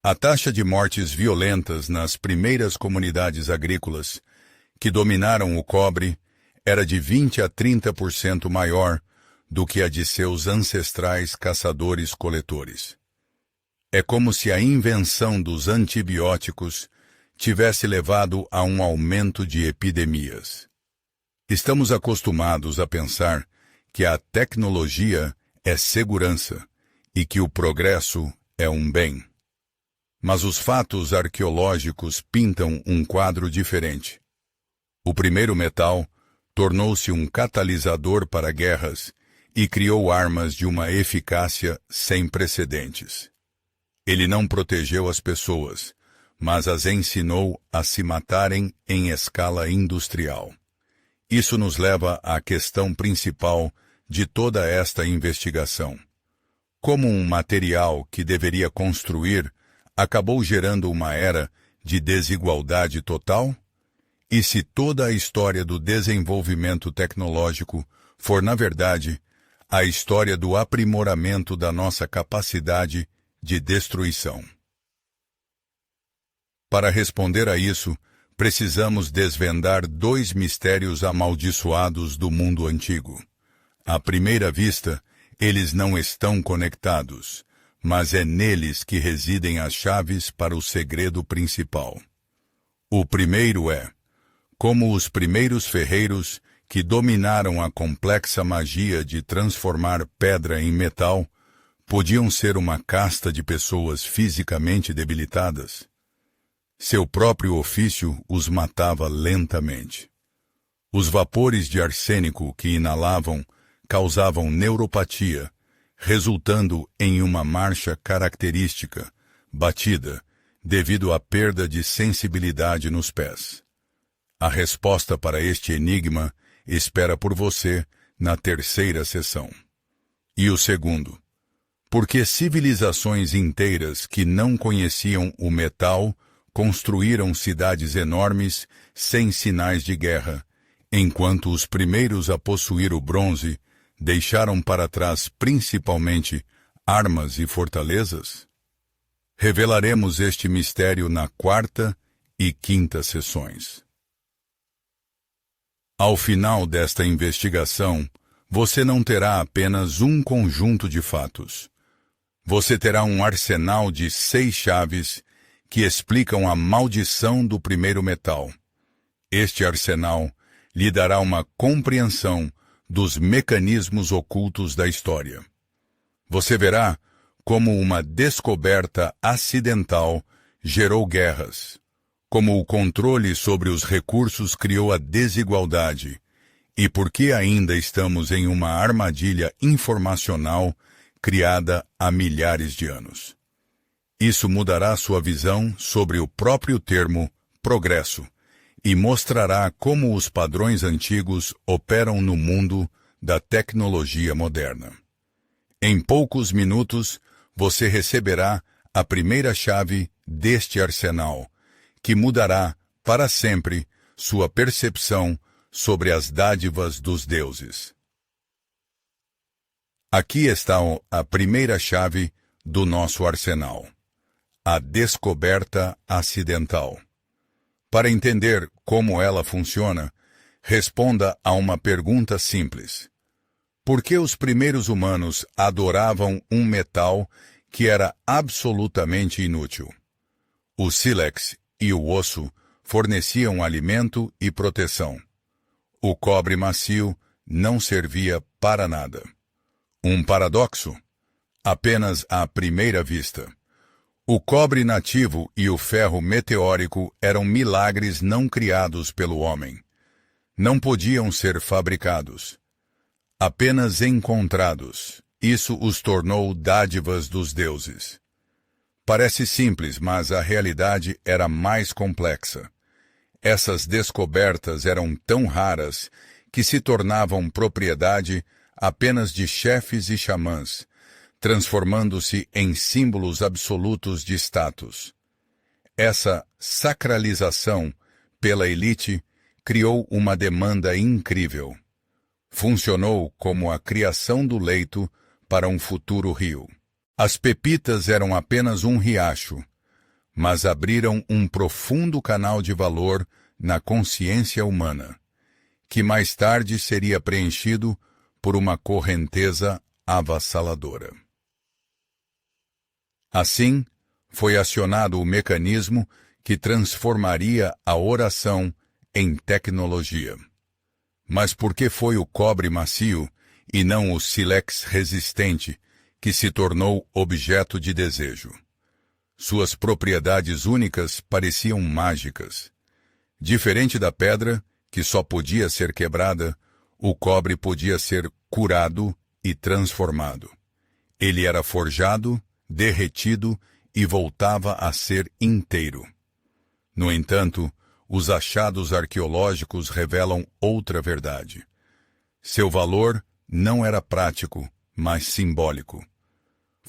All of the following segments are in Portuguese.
A taxa de mortes violentas nas primeiras comunidades agrícolas, que dominaram o cobre, era de 20 a 30% maior do que a de seus ancestrais caçadores-coletores. É como se a invenção dos antibióticos tivesse levado a um aumento de epidemias. Estamos acostumados a pensar que a tecnologia é segurança e que o progresso é um bem. Mas os fatos arqueológicos pintam um quadro diferente. O primeiro metal tornou-se um catalisador para guerras e criou armas de uma eficácia sem precedentes. Ele não protegeu as pessoas, mas as ensinou a se matarem em escala industrial. Isso nos leva à questão principal de toda esta investigação. Como um material que deveria construir acabou gerando uma era de desigualdade total? E se toda a história do desenvolvimento tecnológico for, na verdade, a história do aprimoramento da nossa capacidade de destruição? Para responder a isso, precisamos desvendar dois mistérios amaldiçoados do mundo antigo. À primeira vista, eles não estão conectados, mas é neles que residem as chaves para o segredo principal. O primeiro é: como os primeiros ferreiros que dominaram a complexa magia de transformar pedra em metal, podiam ser uma casta de pessoas fisicamente debilitadas. Seu próprio ofício os matava lentamente. Os vapores de arsênico que inalavam causavam neuropatia, resultando em uma marcha característica, batida, devido à perda de sensibilidade nos pés. A resposta para este enigma espera por você na terceira sessão. E o segundo: por que civilizações inteiras que não conheciam o metal construíram cidades enormes sem sinais de guerra, enquanto os primeiros a possuir o bronze deixaram para trás principalmente armas e fortalezas? Revelaremos este mistério na quarta e quinta sessões. Ao final desta investigação, você não terá apenas um conjunto de fatos. Você terá um arsenal de 6 chaves que explicam a maldição do primeiro metal. Este arsenal lhe dará uma compreensão dos mecanismos ocultos da história. Você verá como uma descoberta acidental gerou guerras, como o controle sobre os recursos criou a desigualdade, e por que ainda estamos em uma armadilha informacional criada há milhares de anos. Isso mudará sua visão sobre o próprio termo progresso e mostrará como os padrões antigos operam no mundo da tecnologia moderna. Em poucos minutos, você receberá a primeira chave deste arsenal, que mudará para sempre sua percepção sobre as dádivas dos deuses. Aqui está a primeira chave do nosso arsenal: a descoberta acidental. Para entender como ela funciona, responda a uma pergunta simples: por que os primeiros humanos adoravam um metal que era absolutamente inútil? O sílex e o osso forneciam alimento e proteção. O cobre macio não servia para nada. Um paradoxo? Apenas à primeira vista. O cobre nativo e o ferro meteórico eram milagres não criados pelo homem. Não podiam ser fabricados. Apenas encontrados. Isso os tornou dádivas dos deuses. Parece simples, mas a realidade era mais complexa. Essas descobertas eram tão raras que se tornavam propriedade apenas de chefes e xamãs, transformando-se em símbolos absolutos de status. Essa sacralização pela elite criou uma demanda incrível. Funcionou como a criação do leito para um futuro rio. As pepitas eram apenas um riacho, mas abriram um profundo canal de valor na consciência humana, que mais tarde seria preenchido por uma correnteza avassaladora. Assim, foi acionado o mecanismo que transformaria a oração em tecnologia. Mas por que foi o cobre macio e não o sílex resistente que se tornou objeto de desejo? Suas propriedades únicas pareciam mágicas. Diferente da pedra, que só podia ser quebrada, o cobre podia ser curado e transformado. Ele era forjado, derretido e voltava a ser inteiro. No entanto, os achados arqueológicos revelam outra verdade. Seu valor não era prático, mas simbólico.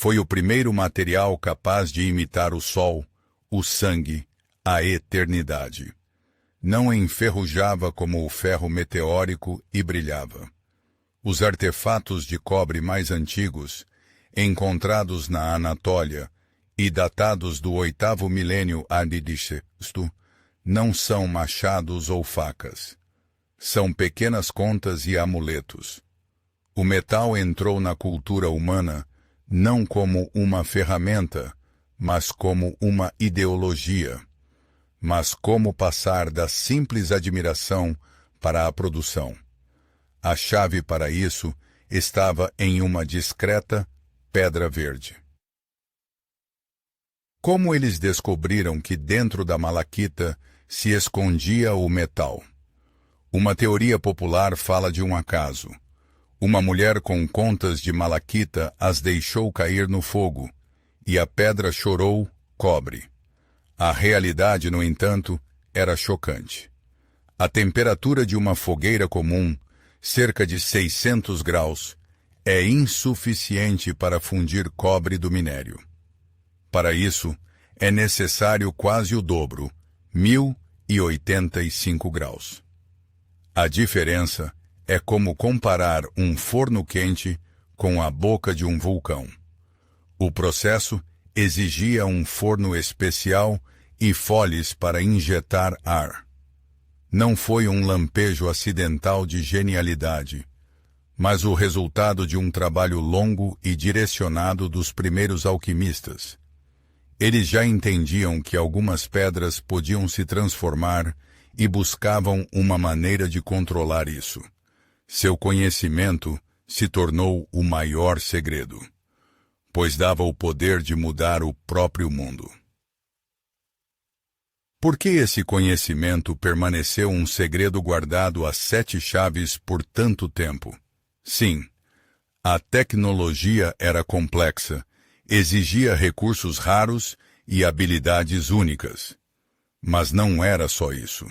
Foi o primeiro material capaz de imitar o sol, o sangue, a eternidade. Não enferrujava como o ferro meteórico e brilhava. Os artefatos de cobre mais antigos, encontrados na Anatólia e datados do 8º milênio a.C., não são machados ou facas. São pequenas contas e amuletos. O metal entrou na cultura humana não como uma ferramenta, mas como uma ideologia. Mas como passar da simples admiração para a produção? A chave para isso estava em uma discreta pedra verde. Como eles descobriram que dentro da malaquita se escondia o metal? Uma teoria popular fala de um acaso. Uma mulher com contas de malaquita as deixou cair no fogo, e a pedra chorou cobre. A realidade, no entanto, era chocante. A temperatura de uma fogueira comum, cerca de 600 graus, é insuficiente para fundir cobre do minério. Para isso, é necessário quase o dobro, 1085 graus. A diferença é como comparar um forno quente com a boca de um vulcão. O processo exigia um forno especial e foles para injetar ar. Não foi um lampejo acidental de genialidade, mas o resultado de um trabalho longo e direcionado dos primeiros alquimistas. Eles já entendiam que algumas pedras podiam se transformar e buscavam uma maneira de controlar isso. Seu conhecimento se tornou o maior segredo, pois dava o poder de mudar o próprio mundo. Por que esse conhecimento permaneceu um segredo guardado a 7 chaves por tanto tempo? Sim, a tecnologia era complexa, exigia recursos raros e habilidades únicas. Mas não era só isso.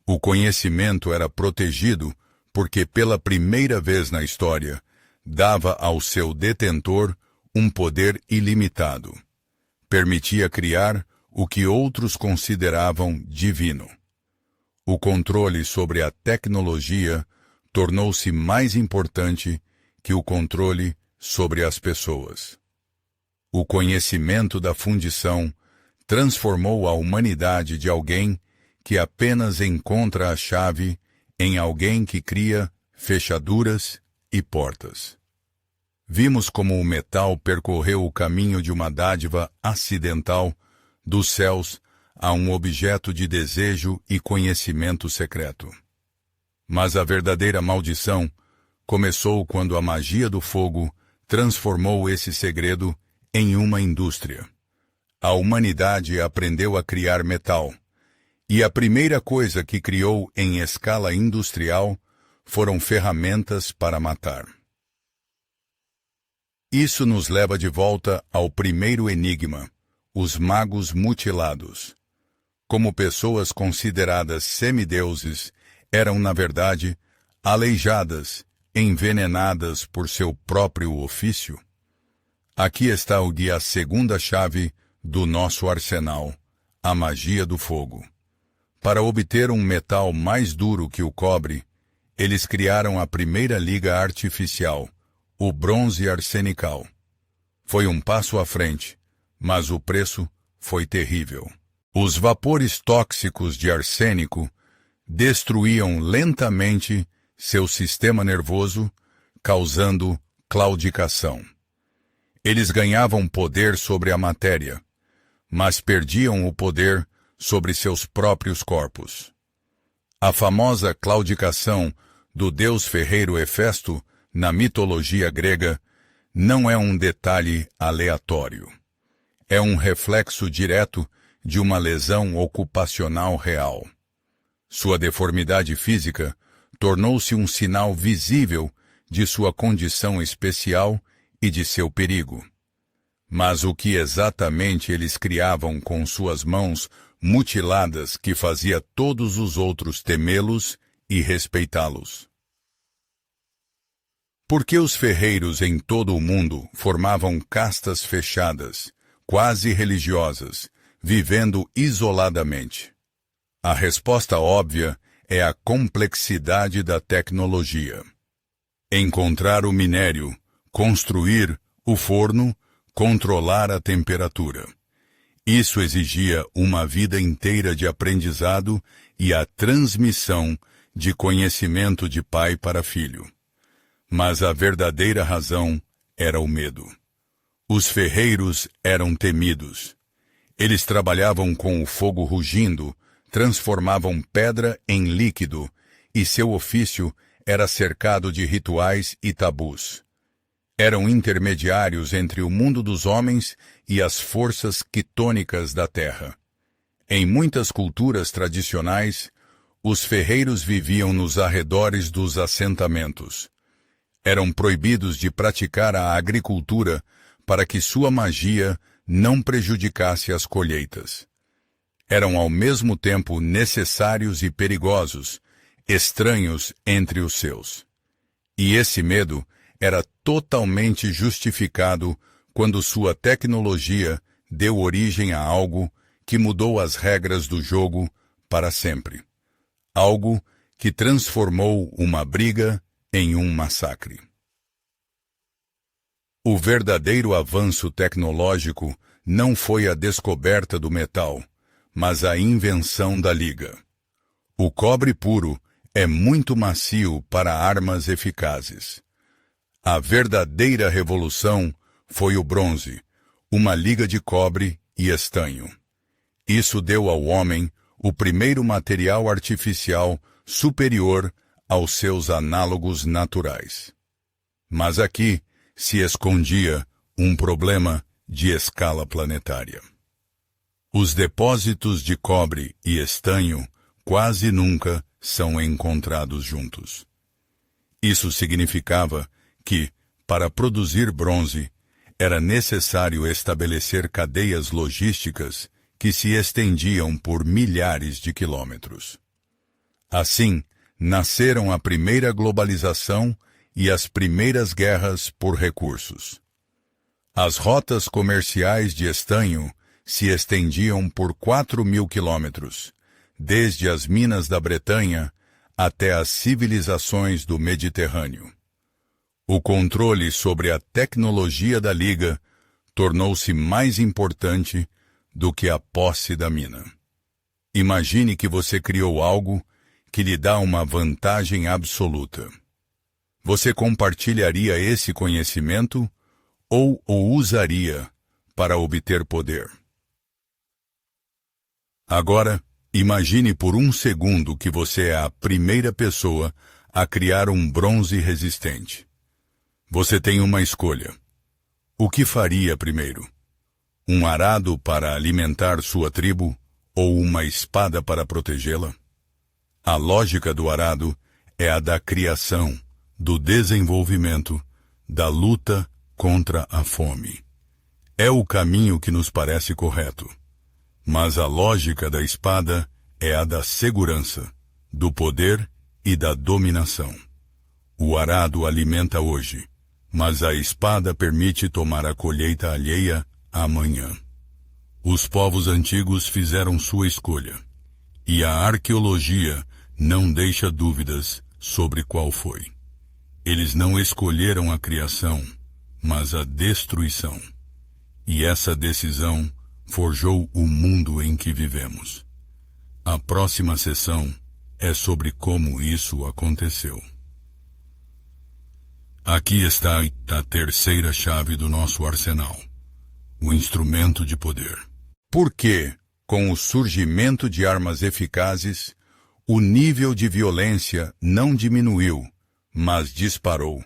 O conhecimento era protegido porque, pela primeira vez na história, dava ao seu detentor um poder ilimitado. Permitia criar o que outros consideravam divino. O controle sobre a tecnologia tornou-se mais importante que o controle sobre as pessoas. O conhecimento da fundição transformou a humanidade de alguém que apenas encontra a chave em alguém que cria fechaduras e portas. Vimos como o metal percorreu o caminho de uma dádiva acidental dos céus a um objeto de desejo e conhecimento secreto. Mas a verdadeira maldição começou quando a magia do fogo transformou esse segredo em uma indústria. A humanidade aprendeu a criar metal, e a primeira coisa que criou em escala industrial foram ferramentas para matar. Isso nos leva de volta ao primeiro enigma: os magos mutilados. Como pessoas consideradas semideuses, eram, na verdade, aleijadas, envenenadas por seu próprio ofício? Aqui está o que é a segunda chave do nosso arsenal, a magia do fogo. Para obter um metal mais duro que o cobre, eles criaram a primeira liga artificial, o bronze arsenical. Foi um passo à frente, mas o preço foi terrível. Os vapores tóxicos de arsênico destruíam lentamente seu sistema nervoso, causando claudicação. Eles ganhavam poder sobre a matéria, mas perdiam o poder sobre seus próprios corpos. A famosa claudicação do deus ferreiro Hefesto, na mitologia grega, não é um detalhe aleatório. É um reflexo direto de uma lesão ocupacional real. Sua deformidade física tornou-se um sinal visível de sua condição especial e de seu perigo. Mas o que exatamente eles criavam com suas mãos mutiladas que fazia todos os outros temê-los e respeitá-los? Por que os ferreiros em todo o mundo formavam castas fechadas, quase religiosas, vivendo isoladamente? A resposta óbvia é a complexidade da tecnologia. Encontrar o minério, construir o forno, controlar a temperatura. Isso exigia uma vida inteira de aprendizado e a transmissão de conhecimento de pai para filho. Mas a verdadeira razão era o medo. Os ferreiros eram temidos. Eles trabalhavam com o fogo rugindo, transformavam pedra em líquido, e seu ofício era cercado de rituais e tabus. Eram intermediários entre o mundo dos homens e as forças quitônicas da terra. Em muitas culturas tradicionais, os ferreiros viviam nos arredores dos assentamentos. Eram proibidos de praticar a agricultura para que sua magia não prejudicasse as colheitas. Eram ao mesmo tempo necessários e perigosos, estranhos entre os seus. E esse medo era totalmente justificado quando sua tecnologia deu origem a algo que mudou as regras do jogo para sempre. Algo que transformou uma briga em um massacre. O verdadeiro avanço tecnológico não foi a descoberta do metal, mas a invenção da liga. O cobre puro é muito macio para armas eficazes. A verdadeira revolução foi o bronze, uma liga de cobre e estanho. Isso deu ao homem o primeiro material artificial superior aos seus análogos naturais. Mas aqui se escondia um problema de escala planetária. Os depósitos de cobre e estanho quase nunca são encontrados juntos. Isso significava que, para produzir bronze, era necessário estabelecer cadeias logísticas que se estendiam por milhares de quilômetros. Assim, nasceram a primeira globalização e as primeiras guerras por recursos. As rotas comerciais de estanho se estendiam por 4.000 quilômetros, desde as minas da Bretanha até as civilizações do Mediterrâneo. O controle sobre a tecnologia da liga tornou-se mais importante do que a posse da mina. Imagine que você criou algo que lhe dá uma vantagem absoluta. Você compartilharia esse conhecimento ou o usaria para obter poder? Agora, imagine por um segundo que você é a primeira pessoa a criar um bronze resistente. Você tem uma escolha. O que faria primeiro? Um arado para alimentar sua tribo ou uma espada para protegê-la? A lógica do arado é a da criação, do desenvolvimento, da luta contra a fome. É o caminho que nos parece correto. Mas a lógica da espada é a da segurança, do poder e da dominação. O arado alimenta hoje, mas a espada permite tomar a colheita alheia amanhã. Os povos antigos fizeram sua escolha, e a arqueologia não deixa dúvidas sobre qual foi. Eles não escolheram a criação, mas a destruição. E essa decisão forjou o mundo em que vivemos. A próxima sessão é sobre como isso aconteceu. Aqui está a terceira chave do nosso arsenal, o instrumento de poder. Por que, com o surgimento de armas eficazes, o nível de violência não diminuiu, mas disparou?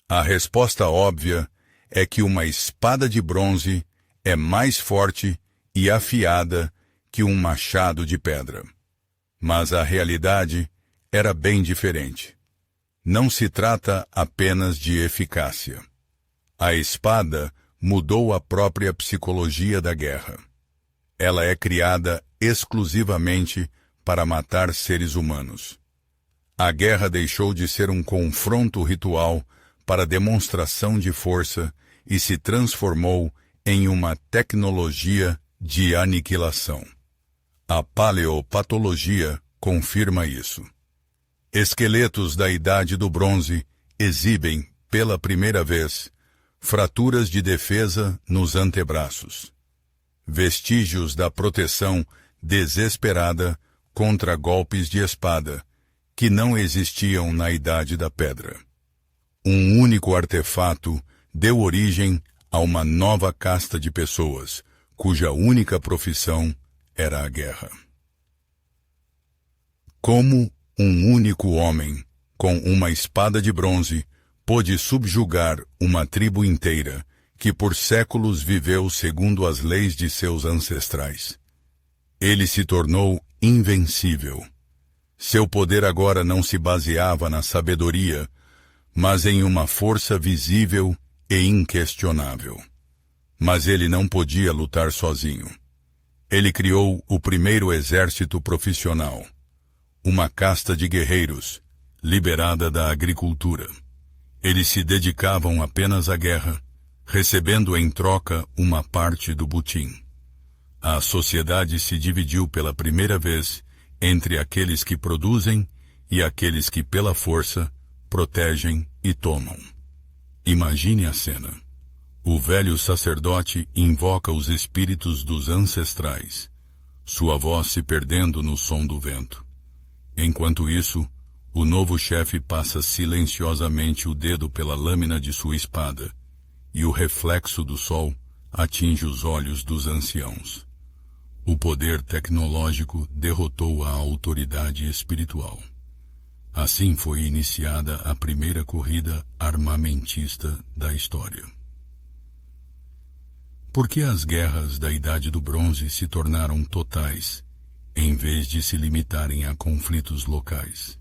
A resposta óbvia é que uma espada de bronze é mais forte e afiada que um machado de pedra. Mas a realidade era bem diferente. Não se trata apenas de eficácia. A espada mudou a própria psicologia da guerra. Ela é criada exclusivamente para matar seres humanos. A guerra deixou de ser um confronto ritual para demonstração de força e se transformou em uma tecnologia de aniquilação. A paleopatologia confirma isso. Esqueletos da Idade do Bronze exibem, pela primeira vez, fraturas de defesa nos antebraços. Vestígios da proteção desesperada contra golpes de espada, que não existiam na Idade da Pedra. Um único artefato deu origem a uma nova casta de pessoas, cuja única profissão era a guerra. Como um único homem, com uma espada de bronze, pôde subjugar uma tribo inteira, que por séculos viveu segundo as leis de seus ancestrais. Ele se tornou invencível. Seu poder agora não se baseava na sabedoria, mas em uma força visível e inquestionável. Mas ele não podia lutar sozinho. Ele criou o primeiro exército profissional, uma casta de guerreiros, liberada da agricultura. Eles se dedicavam apenas à guerra, recebendo em troca uma parte do butim. A sociedade se dividiu pela primeira vez entre aqueles que produzem e aqueles que, pela força, protegem e tomam. Imagine a cena. O velho sacerdote invoca os espíritos dos ancestrais, sua voz se perdendo no som do vento. Enquanto isso, o novo chefe passa silenciosamente o dedo pela lâmina de sua espada, e o reflexo do sol atinge os olhos dos anciãos. O poder tecnológico derrotou a autoridade espiritual. Assim foi iniciada a primeira corrida armamentista da história. Por que as guerras da Idade do Bronze se tornaram totais, em vez de se limitarem a conflitos locais?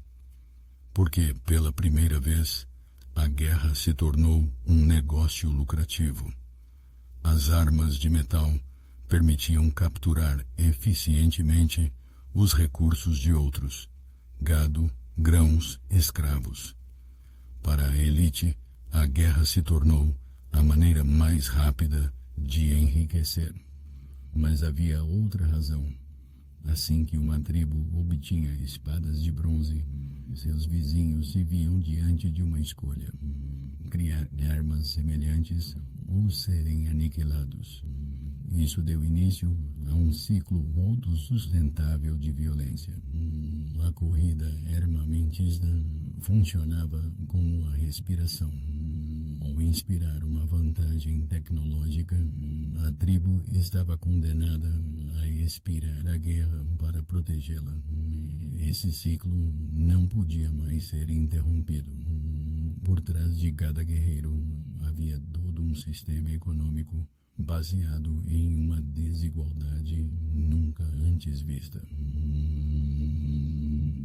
Porque, pela primeira vez, a guerra se tornou um negócio lucrativo. As armas de metal permitiam capturar eficientemente os recursos de outros, gado, grãos, escravos. Para a elite, a guerra se tornou a maneira mais rápida de enriquecer. Mas havia outra razão. Assim que uma tribo obtinha espadas de bronze, seus vizinhos se viam diante de uma escolha: criar armas semelhantes ou serem aniquilados. Isso deu início a um ciclo autossustentável de violência. A corrida armamentista funcionava como a respiração. Ao inspirar uma vantagem tecnológica, a tribo estava condenada a expirar a guerra para protegê-la. Esse ciclo não podia mais ser interrompido. Por trás de cada guerreiro havia todo um sistema econômico baseado em uma desigualdade nunca antes vista.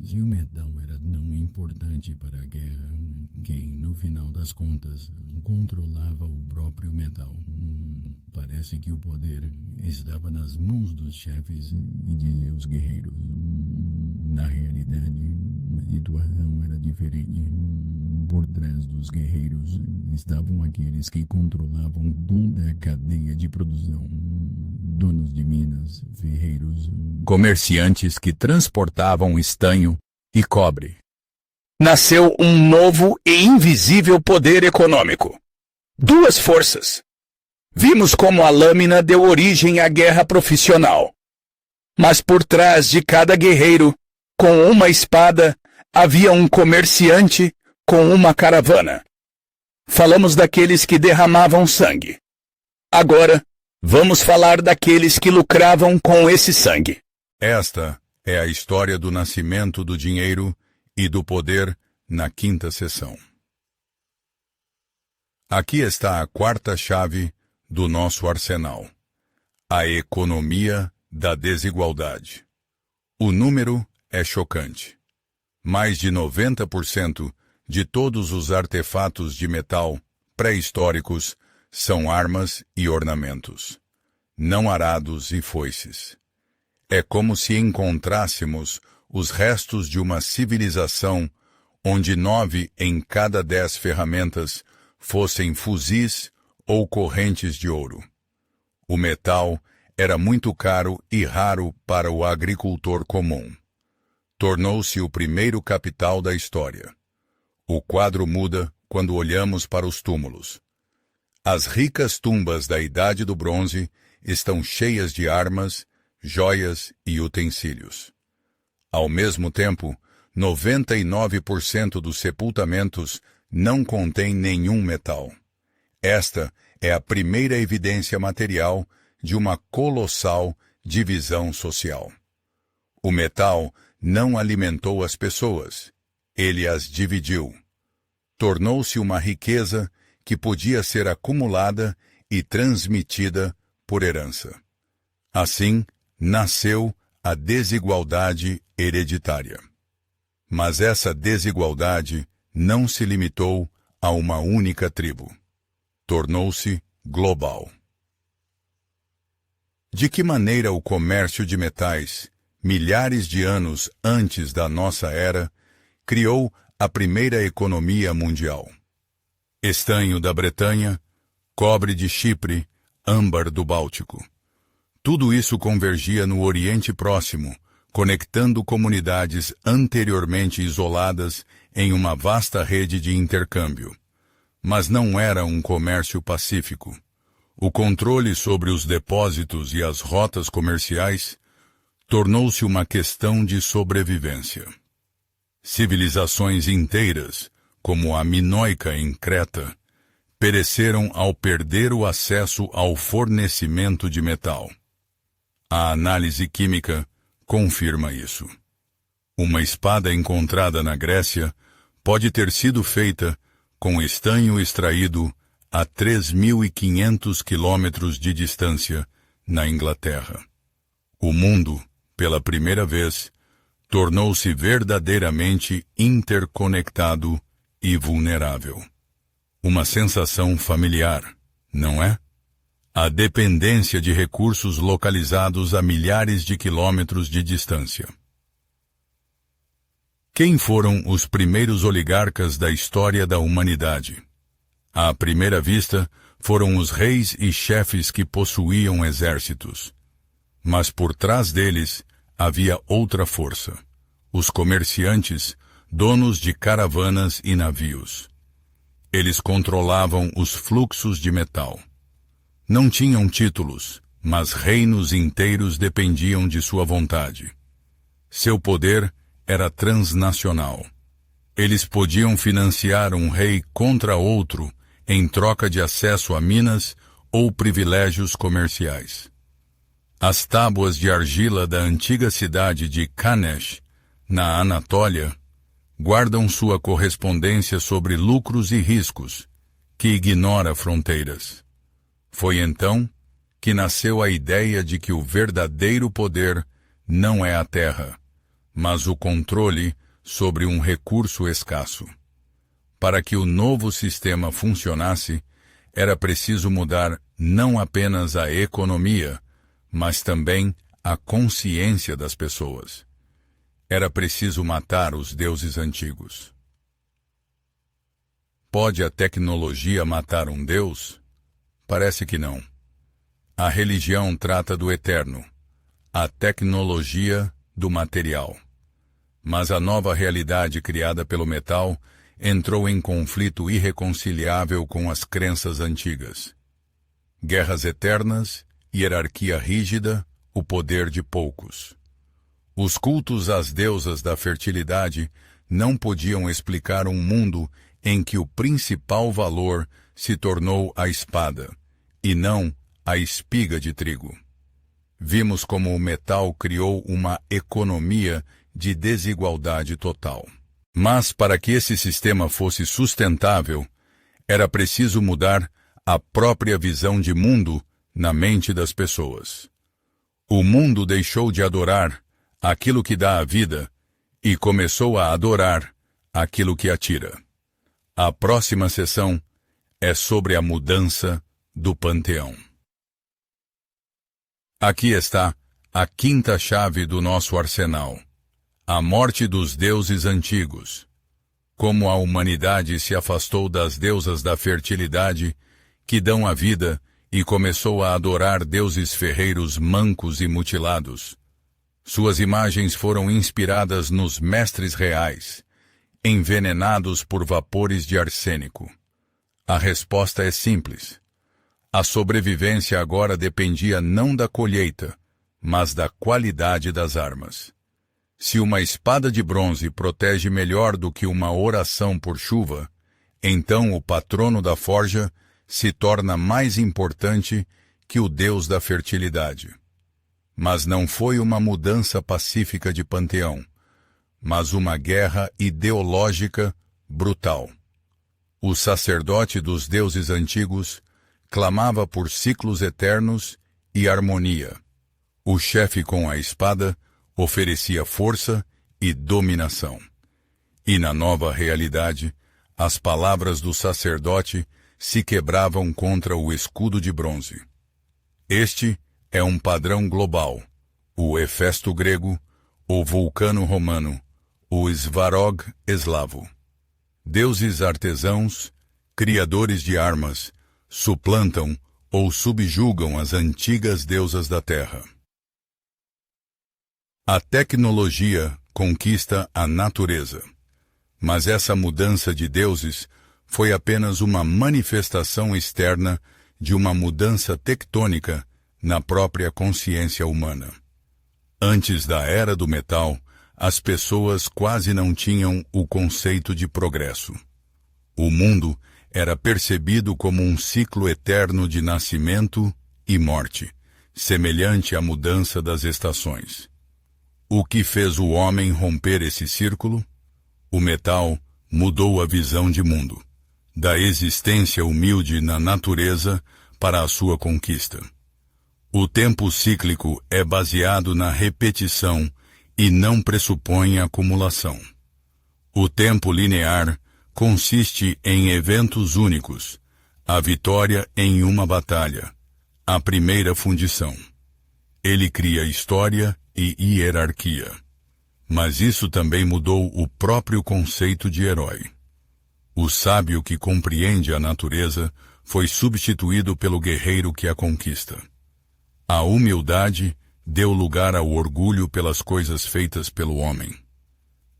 Se o metal era tão importante para a guerra, quem, no final das contas, controlava o próprio metal? Parece que o poder estava nas mãos dos chefes e de seus guerreiros. Na realidade, a situação era diferente. Por trás dos guerreiros estavam aqueles que controlavam toda a cadeia de produção. Donos de minas, ferreiros, comerciantes que transportavam estanho e cobre. Nasceu um novo e invisível poder econômico. Duas forças: Vimos como a lâmina deu origem à guerra profissional. Mas por trás de cada guerreiro, com uma espada, havia um comerciante com uma caravana. Falamos daqueles que derramavam sangue. Agora, vamos falar daqueles que lucravam com esse sangue. Esta é a história do nascimento do dinheiro e do poder na quinta seção. Aqui está a quarta chave do nosso arsenal: a economia da desigualdade. O número é chocante. Mais de 90% de todos os artefatos de metal pré-históricos são armas e ornamentos, não arados e foices. É como se encontrássemos os restos de uma civilização onde 9 em cada 10 ferramentas fossem fuzis ou correntes de ouro. O metal era muito caro e raro para o agricultor comum. Tornou-se o primeiro capital da história. O quadro muda quando olhamos para os túmulos. As ricas tumbas da Idade do Bronze estão cheias de armas, joias e utensílios. Ao mesmo tempo, 99% dos sepultamentos não contém nenhum metal. Esta é a primeira evidência material de uma colossal divisão social. O metal não alimentou as pessoas, ele as dividiu. Tornou-se uma riqueza que podia ser acumulada e transmitida por herança. Assim, nasceu a desigualdade hereditária. Mas essa desigualdade não se limitou a uma única tribo. Tornou-se global. De que maneira o comércio de metais, milhares de anos antes da nossa era, criou a primeira economia mundial? Estanho da Bretanha, cobre de Chipre, âmbar do Báltico. Tudo isso convergia no Oriente Próximo, conectando comunidades anteriormente isoladas em uma vasta rede de intercâmbio. Mas não era um comércio pacífico. O controle sobre os depósitos e as rotas comerciais tornou-se uma questão de sobrevivência. Civilizações inteiras, como a minoica em Creta, pereceram ao perder o acesso ao fornecimento de metal. A análise química confirma isso. Uma espada encontrada na Grécia pode ter sido feita com estanho extraído a 3.500 quilômetros de distância na Inglaterra. O mundo, pela primeira vez, tornou-se verdadeiramente interconectado e vulnerável. Uma sensação familiar, não é? A dependência de recursos localizados a milhares de quilômetros de distância. Quem foram os primeiros oligarcas da história da humanidade? À primeira vista, foram os reis e chefes que possuíam exércitos. Mas por trás deles havia outra força: os comerciantes, donos de caravanas e navios. Eles controlavam os fluxos de metal. Não tinham títulos, mas reinos inteiros dependiam de sua vontade. Seu poder era transnacional. Eles podiam financiar um rei contra outro em troca de acesso a minas ou privilégios comerciais. As tábuas de argila da antiga cidade de Kanesh, na Anatólia, guardam sua correspondência sobre lucros e riscos, que ignora fronteiras. Foi então que nasceu a ideia de que o verdadeiro poder não é a terra, mas o controle sobre um recurso escasso. Para que o novo sistema funcionasse, era preciso mudar não apenas a economia, mas também a consciência das pessoas. Era preciso matar os deuses antigos. Pode a tecnologia matar um deus? Parece que não. A religião trata do eterno, a tecnologia do material. Mas a nova realidade criada pelo metal entrou em conflito irreconciliável com as crenças antigas. guerras eternas, hierarquia rígida, o poder de poucos. Os cultos às deusas da fertilidade não podiam explicar um mundo em que o principal valor se tornou a espada, e não a espiga de trigo. Vimos como o metal criou uma economia de desigualdade total. Mas para que esse sistema fosse sustentável, era preciso mudar a própria visão de mundo na mente das pessoas. O mundo deixou de adorar aquilo que dá a vida e começou a adorar aquilo que a tira. A próxima sessão é sobre a mudança do panteão. Aqui está a quinta chave do nosso arsenal: a morte dos deuses antigos. Como a humanidade se afastou das deusas da fertilidade, que dão a vida, e começou a adorar deuses ferreiros mancos e mutilados. Suas imagens foram inspiradas nos mestres reais, envenenados por vapores de arsênico. A resposta é simples. A sobrevivência agora dependia não da colheita, mas da qualidade das armas. Se uma espada de bronze protege melhor do que uma oração por chuva, então o patrono da forja se torna mais importante que o deus da fertilidade. Mas não foi uma mudança pacífica de panteão, mas uma guerra ideológica brutal. O sacerdote dos deuses antigos clamava por ciclos eternos e harmonia. O chefe com a espada oferecia força e dominação. E na nova realidade, as palavras do sacerdote se quebravam contra o escudo de bronze. Este é um padrão global: o Hefesto grego, o Vulcano romano, o Svarog eslavo. Deuses artesãos, criadores de armas, suplantam ou subjugam as antigas deusas da terra. A tecnologia conquista a natureza, mas essa mudança de deuses foi apenas uma manifestação externa de uma mudança tectônica na própria consciência humana. Antes da era do metal, as pessoas quase não tinham o conceito de progresso. O mundo era percebido como um ciclo eterno de nascimento e morte, semelhante à mudança das estações. O que fez o homem romper esse círculo? O metal mudou a visão de mundo, da existência humilde na natureza para a sua conquista. O tempo cíclico é baseado na repetição e não pressupõe acumulação. O tempo linear consiste em eventos únicos, a vitória em uma batalha, a primeira fundição. Ele cria história e hierarquia. Mas isso também mudou o próprio conceito de herói. O sábio que compreende a natureza foi substituído pelo guerreiro que a conquista. A humildade deu lugar ao orgulho pelas coisas feitas pelo homem.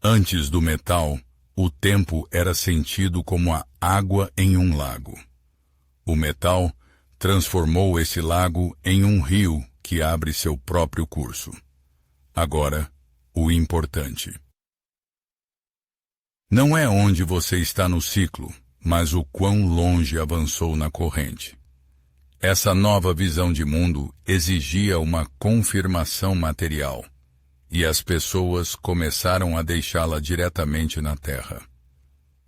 Antes do metal, o tempo era sentido como a água em um lago. O metal transformou esse lago em um rio que abre seu próprio curso. Agora, o importante. Não é onde você está no ciclo, mas o quão longe avançou na corrente. Essa nova visão de mundo exigia uma confirmação material, e as pessoas começaram a deixá-la diretamente na Terra.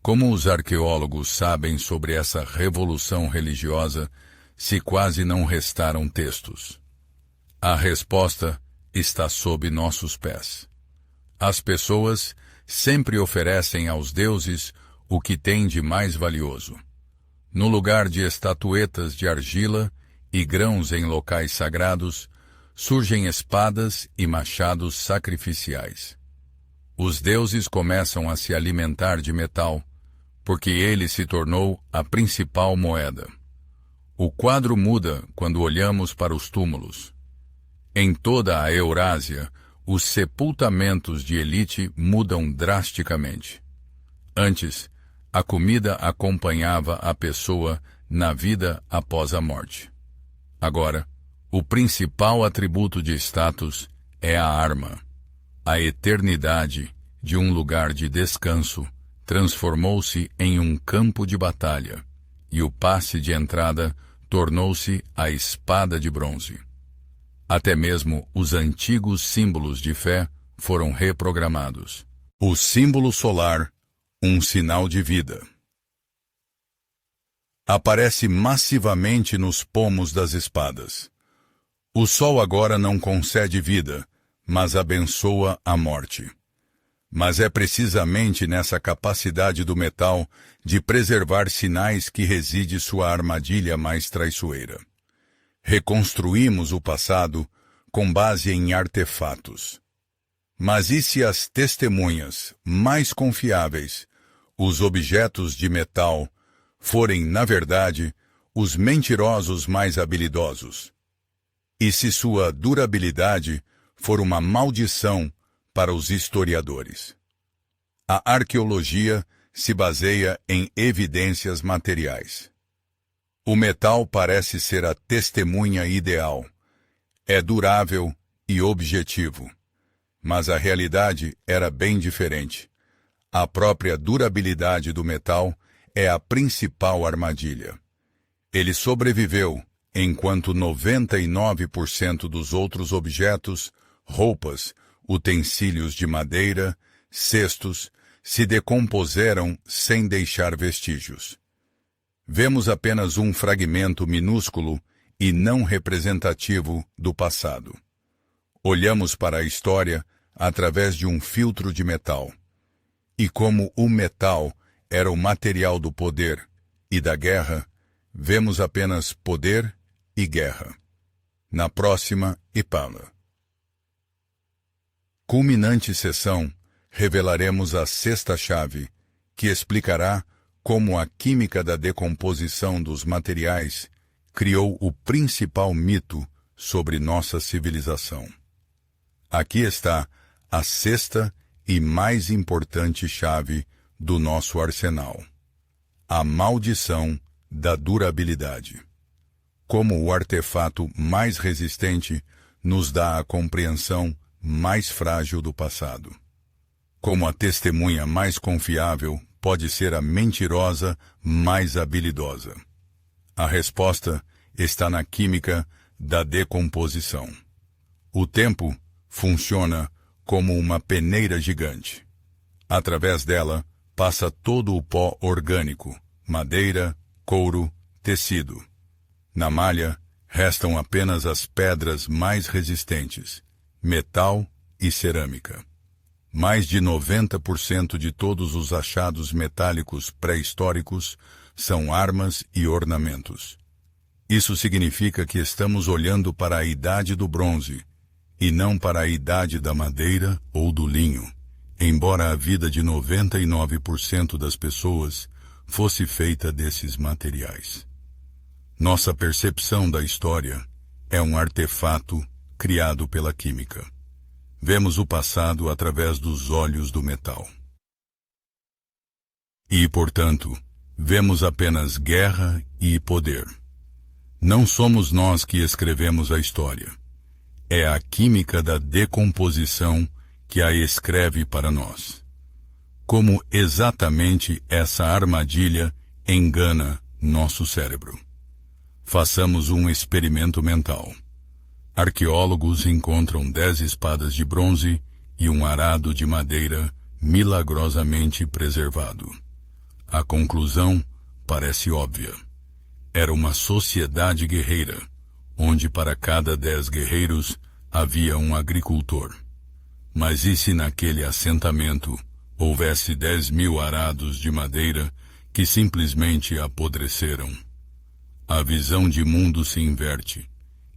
Como os arqueólogos sabem sobre essa revolução religiosa, se quase não restaram textos? A resposta está sob nossos pés. As pessoas sempre oferecem aos deuses o que têm de mais valioso. No lugar de estatuetas de argila e grãos em locais sagrados, surgem espadas e machados sacrificiais. Os deuses começam a se alimentar de metal, porque ele se tornou a principal moeda. O quadro muda quando olhamos para os túmulos. Em toda a Eurásia, os sepultamentos de elite mudam drasticamente. Antes, a comida acompanhava a pessoa na vida após a morte. Agora, o principal atributo de status é a arma. A eternidade de um lugar de descanso transformou-se em um campo de batalha, e o passe de entrada tornou-se a espada de bronze. Até mesmo os antigos símbolos de fé foram reprogramados. O símbolo solar, um sinal de vida. Aparece massivamente nos pomos das espadas. O sol agora não concede vida, mas abençoa a morte. Mas é precisamente nessa capacidade do metal de preservar sinais que reside sua armadilha mais traiçoeira. Reconstruímos o passado com base em artefatos. Mas e se as testemunhas mais confiáveis, os objetos de metal, forem, na verdade, os mentirosos mais habilidosos? E se sua durabilidade for uma maldição para os historiadores? A arqueologia se baseia em evidências materiais. O metal parece ser a testemunha ideal. É durável e objetivo. Mas a realidade era bem diferente. A própria durabilidade do metal é a principal armadilha. Ele sobreviveu, enquanto 99% dos outros objetos, roupas, utensílios de madeira, cestos, se decompuseram sem deixar vestígios. Vemos apenas um fragmento minúsculo e não representativo do passado. Olhamos para a história através de um filtro de metal. E como o metal era o material do poder e da guerra, vemos apenas poder e guerra. Na próxima Ipala. Culminante sessão, revelaremos a sexta chave, que explicará como a química da decomposição dos materiais criou o principal mito sobre nossa civilização. Aqui está a sexta e mais importante chave do nosso arsenal: a maldição da durabilidade. Como o artefato mais resistente nos dá a compreensão mais frágil do passado. Como a testemunha mais confiável pode ser a mentirosa mais habilidosa. A resposta está na química da decomposição. O tempo funciona como uma peneira gigante. Através dela passa todo o pó orgânico, madeira, couro, tecido. Na malha, restam apenas as pedras mais resistentes, metal e cerâmica. Mais de 90% de todos os achados metálicos pré-históricos são armas e ornamentos. Isso significa que estamos olhando para a idade do bronze, e não para a idade da madeira ou do linho, embora a vida de 99% das pessoas fosse feita desses materiais. Nossa percepção da história é um artefato criado pela química. Vemos o passado através dos olhos do metal. E, portanto, vemos apenas guerra e poder. Não somos nós que escrevemos a história. É a química da decomposição que a escreve para nós. Como exatamente essa armadilha engana nosso cérebro. Façamos um experimento mental. Arqueólogos encontram 10 espadas de bronze e um arado de madeira milagrosamente preservado. A conclusão parece óbvia. Era uma sociedade guerreira, onde para cada 10 guerreiros havia um agricultor. Mas e se naquele assentamento houvesse 10.000 arados de madeira que simplesmente apodreceram? A visão de mundo se inverte.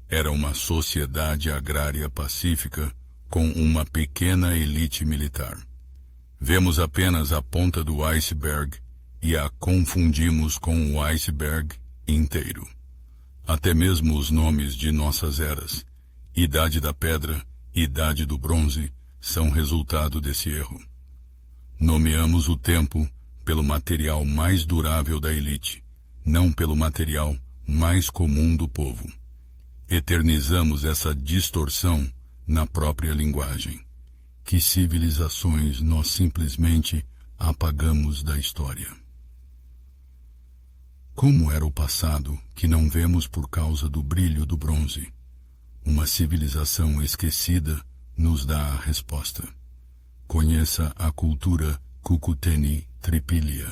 Era uma sociedade agrária pacífica com uma pequena elite militar. Vemos apenas a ponta do iceberg e a confundimos com o iceberg inteiro. Até mesmo os nomes de nossas eras, Idade da Pedra, Idade do Bronze, são resultado desse erro. Nomeamos o tempo pelo material mais durável da elite, não pelo material mais comum do povo. Eternizamos essa distorção na própria linguagem. Que civilizações nós simplesmente apagamos da história. Como era o passado que não vemos por causa do brilho do bronze? Uma civilização esquecida nos dá a resposta. Conheça a cultura Cucuteni Tripilha.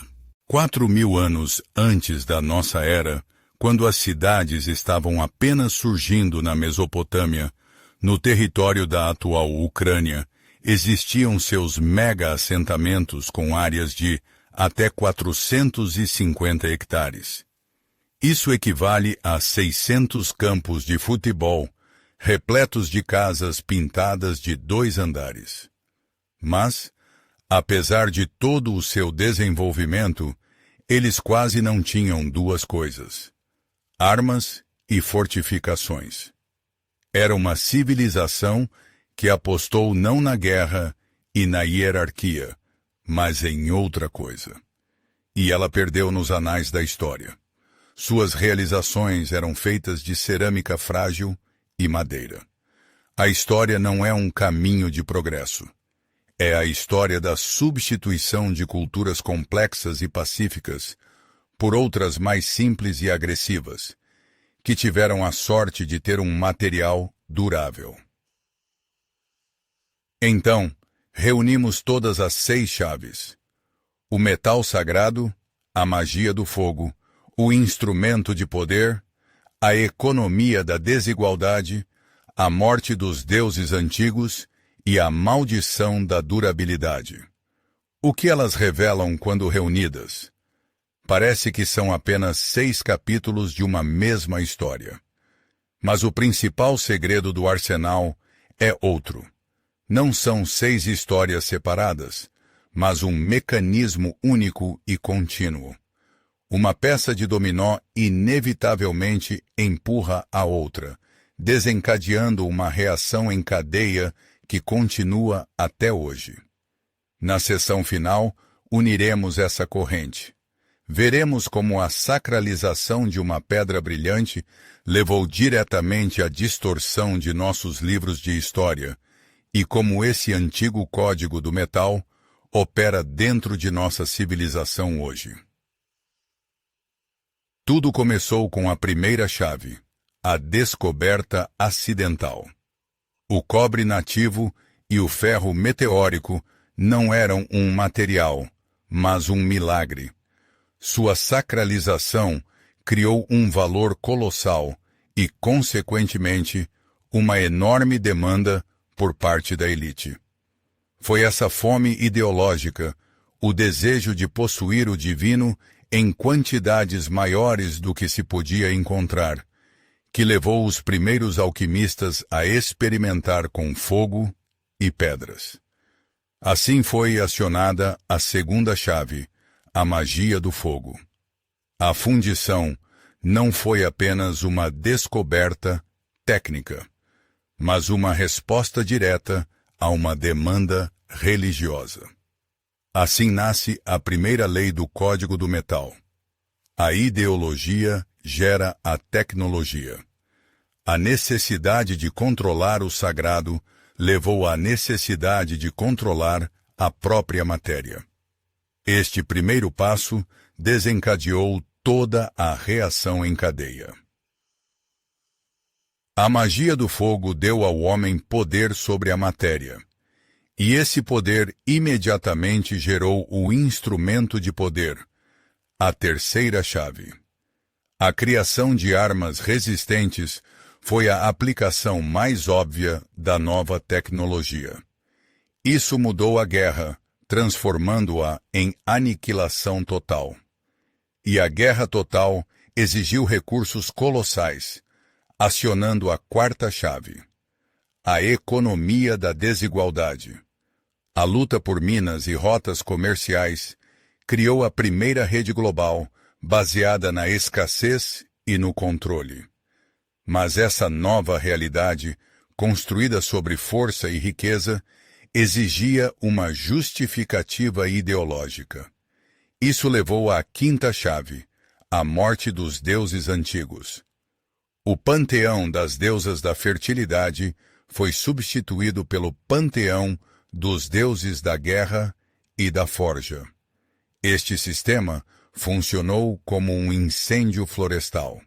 4.000 anos antes da nossa era, quando as cidades estavam apenas surgindo na Mesopotâmia, no território da atual Ucrânia, existiam seus mega-assentamentos com áreas de até 450 hectares. Isso equivale a 600 campos de futebol, repletos de casas pintadas de 2 andares. Mas, apesar de todo o seu desenvolvimento, eles quase não tinham 2 coisas: armas e fortificações. Era uma civilização que apostou não na guerra e na hierarquia, mas em outra coisa. E ela perdeu nos anais da história. Suas realizações eram feitas de cerâmica frágil e madeira. A história não é um caminho de progresso. É a história da substituição de culturas complexas e pacíficas por outras mais simples e agressivas, que tiveram a sorte de ter um material durável. Então, reunimos todas as 6 chaves: o metal sagrado, a magia do fogo, o instrumento de poder, a economia da desigualdade, a morte dos deuses antigos e a maldição da durabilidade. O que elas revelam quando reunidas? Parece que são apenas 6 capítulos de uma mesma história. Mas o principal segredo do arsenal é outro. Não são 6 histórias separadas, mas um mecanismo único e contínuo. Uma peça de dominó inevitavelmente empurra a outra, desencadeando uma reação em cadeia que continua até hoje. Na sessão final, uniremos essa corrente. Veremos como a sacralização de uma pedra brilhante levou diretamente à distorção de nossos livros de história, e como esse antigo código do metal opera dentro de nossa civilização hoje. Tudo começou com a primeira chave, a descoberta acidental. O cobre nativo e o ferro meteórico não eram um material, mas um milagre. Sua sacralização criou um valor colossal e, consequentemente, uma enorme demanda por parte da elite. Foi essa fome ideológica, o desejo de possuir o divino em quantidades maiores do que se podia encontrar, que levou os primeiros alquimistas a experimentar com fogo e pedras. Assim foi acionada a segunda chave, a magia do fogo. A fundição não foi apenas uma descoberta técnica, mas uma resposta direta a uma demanda religiosa. Assim nasce a primeira lei do Código do Metal. A ideologia gera a tecnologia. A necessidade de controlar o sagrado levou à necessidade de controlar a própria matéria. Este primeiro passo desencadeou toda a reação em cadeia. A magia do fogo deu ao homem poder sobre a matéria, e esse poder imediatamente gerou o instrumento de poder, a terceira chave. A criação de armas resistentes foi a aplicação mais óbvia da nova tecnologia. Isso mudou a guerra, transformando-a em aniquilação total. E a guerra total exigiu recursos colossais, acionando a quarta chave, a economia da desigualdade. A luta por minas e rotas comerciais criou a primeira rede global, baseada na escassez e no controle. Mas essa nova realidade, construída sobre força e riqueza, exigia uma justificativa ideológica. Isso levou à quinta chave, a morte dos deuses antigos. O panteão das deusas da fertilidade foi substituído pelo panteão dos deuses da guerra e da forja. Este sistema funcionou como um incêndio florestal.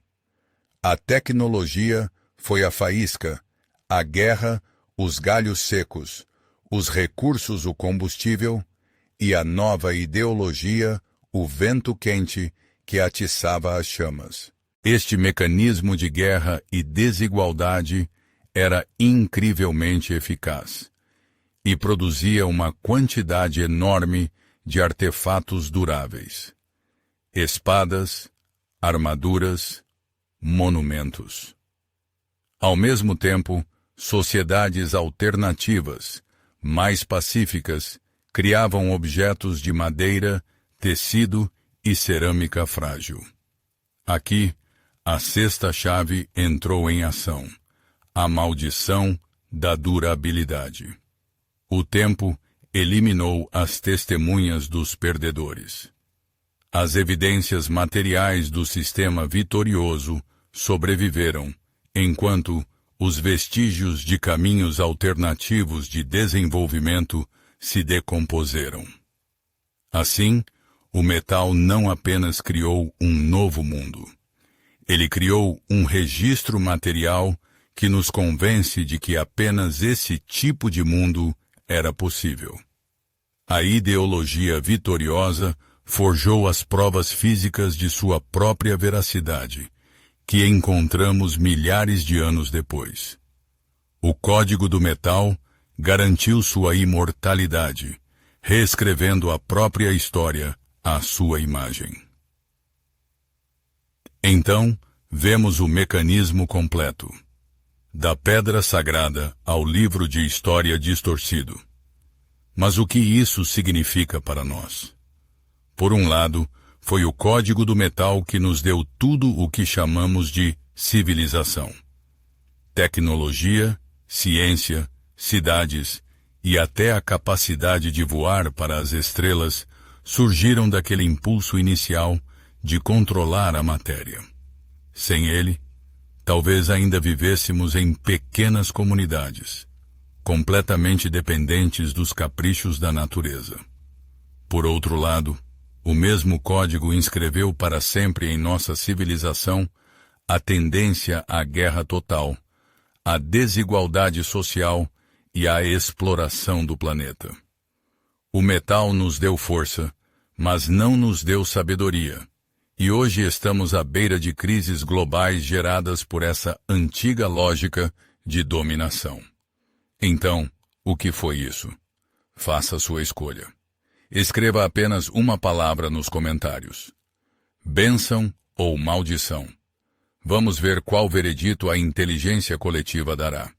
A tecnologia foi a faísca, a guerra, os galhos secos, os recursos, o combustível, e a nova ideologia, o vento quente que atiçava as chamas. Este mecanismo de guerra e desigualdade era incrivelmente eficaz e produzia uma quantidade enorme de artefatos duráveis: espadas, armaduras, monumentos. Ao mesmo tempo, sociedades alternativas, mais pacíficas, criavam objetos de madeira, tecido e cerâmica frágil. Aqui, a sexta chave entrou em ação: a maldição da durabilidade. O tempo eliminou as testemunhas dos perdedores. As evidências materiais do sistema vitorioso sobreviveram, enquanto os vestígios de caminhos alternativos de desenvolvimento se decompuseram. Assim, o metal não apenas criou um novo mundo. Ele criou um registro material que nos convence de que apenas esse tipo de mundo era possível. A ideologia vitoriosa forjou as provas físicas de sua própria veracidade, que encontramos milhares de anos depois. O código do metal garantiu sua imortalidade, reescrevendo a própria história à sua imagem. Então, vemos o mecanismo completo, da pedra sagrada ao livro de história distorcido. Mas o que isso significa para nós? Por um lado, foi o código do metal que nos deu tudo o que chamamos de civilização. Tecnologia, ciência, cidades e até a capacidade de voar para as estrelas surgiram daquele impulso inicial de controlar a matéria. Sem ele, talvez ainda vivêssemos em pequenas comunidades, completamente dependentes dos caprichos da natureza. Por outro lado, o mesmo código inscreveu para sempre em nossa civilização a tendência à guerra total, à desigualdade social e à exploração do planeta. O metal nos deu força, mas não nos deu sabedoria, e hoje estamos à beira de crises globais geradas por essa antiga lógica de dominação. Então, o que foi isso? Faça sua escolha. Escreva apenas uma palavra nos comentários: bênção ou maldição. Vamos ver qual veredito a inteligência coletiva dará.